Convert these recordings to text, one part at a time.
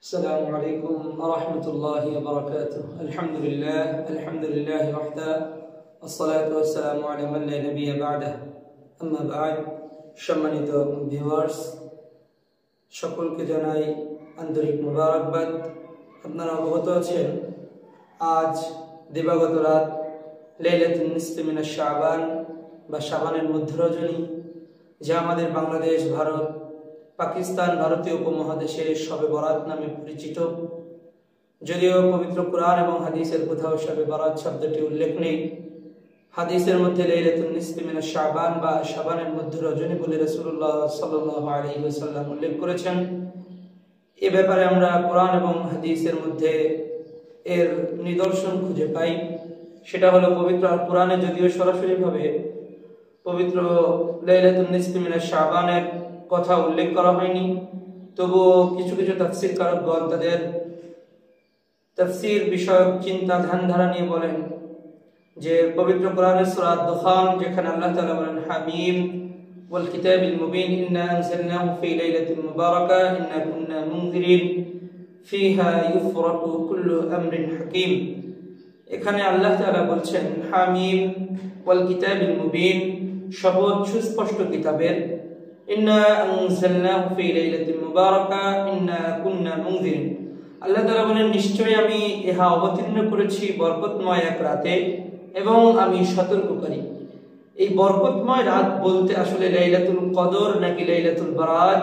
السلام عليكم ورحمة الله وبركاته. الحمد لله وحده والصلاة والسلام على من لا نبي بعده. أما بعد, সম্মানিত ভিউয়ার্স, সকলকে জানাই আন্তরিক মোবারকবাদ। আপনারা অবগত আছেন আজ দিবাগত রাত লাইলাতুন নিসফি মিনাশ শাবান বা শাবানের মধ্য রজনী, যা আমাদের বাংলাদেশ, ভারত, পাকিস্তান, ভারতীয় উপমহাদেশে শবে বরাত নামে পরিচিত। যদিও পবিত্র কুরআন এবং হাদিসের কোথাও শবে বরাত শব্দটি উল্লেখ নেই, হাদিসের মধ্যে লাইলাতুন নিসফি মিনাশ শাবান বা শাবানের মধ্য রজনী বলে রাসূলুল্লাহ সাল্লাল্লাহু আলাইহি ওয়াসাল্লাম উল্লেখ করেছেন। এ ব্যাপারে আমরা কুরআন এবং হাদিসের মধ্যে এর নিদর্শন খুঁজে পাই। সেটা হলো পবিত্র কুরআনে যদিও সরাসরিভাবে পবিত্র লাইলাতুন নিসফি মিনাশ শাবানের কথা উল্লেখ করা হয়নি, তবুও কিছু কিছু তাফসীরকারগণ তাদের তাফসীর বিষয়ক চিন্তা ধারা নিয়ে বলেন যে পবিত্র কোরআনের সূরা দুখান, যেখানে আল্লাহ তাআলা বলেন হামিম ওয়াল কিতাবিল মুবিন ইন্না আনজালনাহু ফি লাইলাতিন মুবারাকা ইন্না কুন্না মুনজিরিন ফিহা ইউফরাকু কুল্লু আমরিন হাকিম। এখানে আল্লাহ তাআলা বলছেন হামিম ওয়াল কিতাবিল মুবিন, শপথ সুস্পষ্ট কিতাবের, ইন্না আনজালনাহু ফি লাইলাতিন মুবারাকা ইন্না কুন্না মুনজিরিন। আল্লাহ তাআলা বলেন নিশ্চয়ই আমি ইহা অবতীর্ণ করেছি বরকতময় এক রাতে এবং আমি সতর্ককারী। এই বরকতময় রাত বলতে আসলে লাইলাতুল কদর নাকি লাইলাতুল বারাত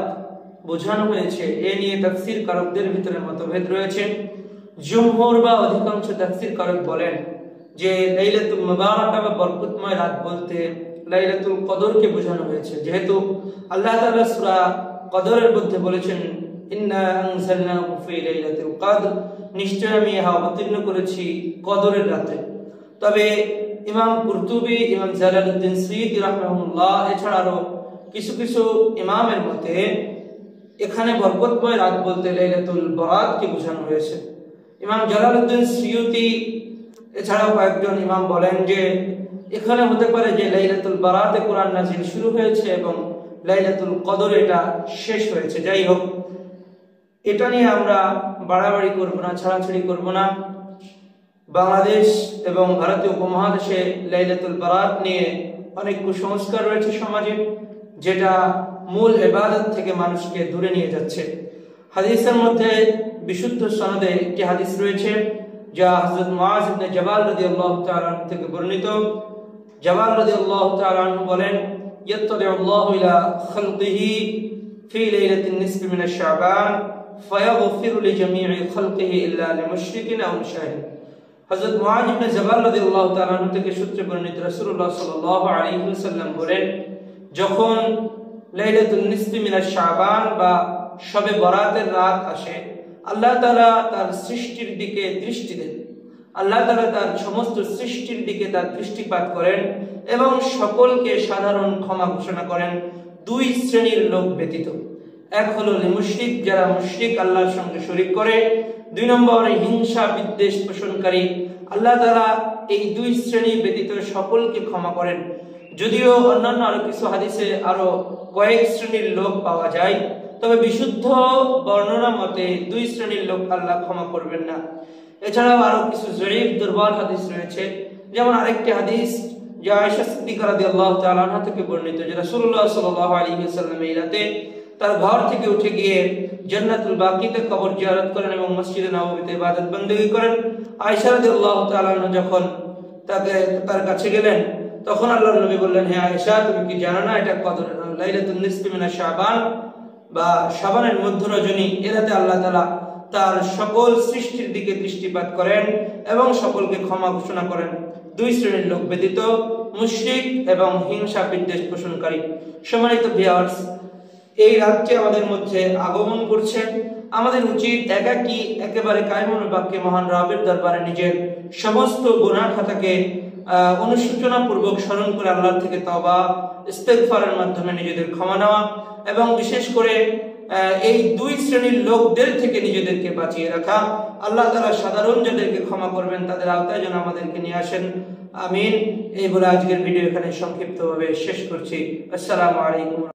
বোঝানো হয়েছে, এ নিয়ে তাফসীরকারকদের ভিতরে মতভেদ রয়েছে। জুমহুর বা অধিকাংশ তাফসীরকারক বলেন যে লাইলাতুল মুবারাকা বা বরকতময় রাত বলতে লাইলাতুল কদরকে বোঝানো হয়েছে, যেহেতু আল্লাহ তাআলা সূরা কদরের মধ্যে বলেছেন ইন্না আনজালনাহু ফি লাইলাতিল কদর, নিশ্চয় আমি ইহা অবতীর্ণ করেছি কদরের রাতে। তবে ইমাম কুরতুবী, ইমাম জালালউদ্দিন সুয়ুতী রাহিমাহুল্লাহ এছাড়া আরো কিছু কিছু ইমামের মতে এখানে বরকতময় রাত বলতে লাইলাতুল বারাতকে বোঝানো হয়েছে। ইমাম জালালউদ্দিন সুয়ুতী এছাড়াও কয়েকজন ইমাম বলেন যে এখানে হতে পারে যে লাইলাতুল বারাতে কোরআন নাযিল শুরু হয়েছে এবং লাইলাতুল কদর এটা শেষ হয়েছে। যাই হোক, এটা নিয়ে আমরা বাড়াবাড়ি করব না, ছাড়াছাড়ি করব না। বাংলাদেশ এবং ভারতীয় উপমহাদেশে লাইলাতুল বারাত নিয়ে অনেক কুসংস্কার রয়েছে সমাজে, যেটা মূল ইবাদত থেকে মানুষকে দূরে নিয়ে যাচ্ছে। হাদিসের মধ্যে বিশুদ্ধ সনদে একটি হাদিস রয়েছে যা হযরত মুআয ইবনে জাবাল রাদিয়াল্লাহু তাআলা থেকে বর্ণিত। জাবাল রাদিয়াল্লাহু তাআলা বলেন ইয়াত্তালিউল্লাহু ইলা খালকিহি ফি লাইলাতিন নিসফি মিনাশ শাবান ফায়াগফিরু লিজামি'i খালকিহি ইল্লা লিমুশরিকিন আও মুশাহিদ। হযরত মুআয ইবনে জাবাল রাদিয়াল্লাহু তাআলা থেকে সূত্রে বর্ণিত রাসূলুল্লাহ সাল্লাল্লাহু আলাইহি ওয়াসাল্লাম বলেন, যখন লাইলাতুন নিসফি মিনাশ শাবান বা শবে বরাতের রাত আসে, আল্লাহ তাআলা তার সৃষ্টির দিকে দৃষ্টি দেন। আল্লাহ তাআলা তার সমস্ত সৃষ্টির দিকে তার দৃষ্টিপাত করেন এবং সকলকে সাধারণ ক্ষমা ঘোষণা করেন দুই শ্রেণীর লোক ব্যতীত। এক হলো মুশরিক, যারা মুশরিক আল্লাহর সঙ্গে শরীক করে। দুই নম্বরে হিংসা বিদ্বেষ পোষণকারী। আল্লাহ তাআলা এই দুই শ্রেণী ব্যতীত সকলকে ক্ষমা করেন। যদিও অন্যান্য আরো কিছু হাদিসে আরো কয়েক শ্রেণীর লোক পাওয়া যায়, তবে বিশুদ্ধ বর্ণনা মতে দুই শ্রেণীর লোক আল্লাহ ক্ষমা করবেন না। এছাড়াও আরো কিছু জয়ীফ দুর্বল হাদিস রয়েছে, যেমন আরেকটি হাদিস যা আয়েশা সিদ্দিকা রাদিয়াল্লাহু তাআলা আনহা থেকে বর্ণিত যে রাসূলুল্লাহ সাল্লাল্লাহু আলাইহি ওয়াসাল্লাম এই রাতে তার ঘর থেকে উঠে গিয়ে জান্নাতুল বাকিতে কবর জিয়ারত করেন এবং মসজিদে নববীতে ইবাদত বندگی করেন। আয়েশা রাদিয়াল্লাহু তাআলা আনহা যখন তার কাছে গেলেন, তখন আল্লাহর নবী বললেন, হে আয়েশা, তুমি কি জানো না এটা কদর লাইলাতুন নিসফি মিনাশ শাবান বা শাবানের মধ্য রজনী? এ রাতে আল্লাহ তাআলা তার সকল সৃষ্টির দিকে দৃষ্টিপাত করেন এবং সকলকে ক্ষমা ঘোষণা করেন দুই শ্রেণীর লোক ব্যতীত, মুশরিক এবং হিংসা বিদ্বেষ পোষণকারী। সম্মানিত ভিউয়ার্স, এই রাতটি আমাদের মধ্যে আগমন করছে। আমাদের উচিত একাকী একেবারে কায়মন বাক্যে মহান রবের দরবারে নিজের সমস্ত গুনাহ খাতাকে অনুশোচনা পূর্বক স্মরণ করে আল্লাহর থেকে তওবা ইস্তেগফারের মাধ্যমে নিজেদের ক্ষমা নেওয়া এবং বিশেষ করে এই দুই শ্রেণীর লোকদের থেকে নিজেদেরকে বাঁচিয়ে রাখা। আল্লাহ তাআলা সাধারণ যাদেরকে ক্ষমা করবেন তাদের আওতায় যেন আমাদেরকে নিয়ে আসেন, আমিন। এই বলে আজকের ভিডিও এখানে সংক্ষিপ্তভাবে শেষ করছি। আসসালামু আলাইকুম।